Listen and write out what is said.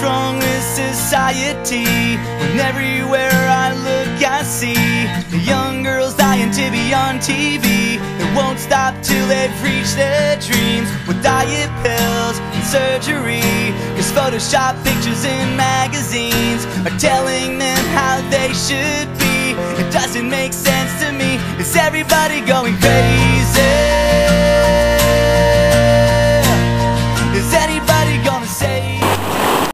wrong with society when everywhere I look I see the young girls dying to be on TV. They won't stop till they've reached their dreams with diet pills and surgery, cause Photoshop pictures in magazines are telling them how they should be. It doesn't make sense to me. Is everybody going crazy? Is anybody